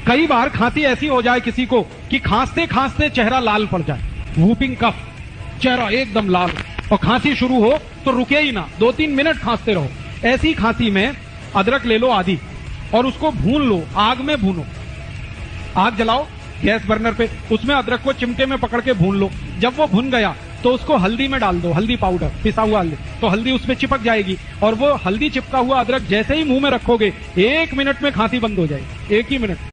कई बार खांसी ऐसी हो जाए किसी को कि खांसते खांसते चेहरा लाल पड़ जाए, वूपिंग कफ, चेहरा एकदम लाल, और खांसी शुरू हो तो रुके ही ना, 2-3 मिनट खांसते रहो। ऐसी खांसी में अदरक ले लो आधी और उसको भून लो, आग में भूनो, आग जलाओ गैस बर्नर पे, उसमें अदरक को चिमटे में पकड़ के भून लो। जब वो भुन गया तो उसको हल्दी में डाल दो, हल्दी पाउडर, पिसा हुआ हल्दी, तो हल्दी उसमें चिपक जाएगी और वो हल्दी चिपका हुआ अदरक जैसे ही मुंह में रखोगे 1 मिनट में खांसी बंद हो जाएगी, 1 ही मिनट।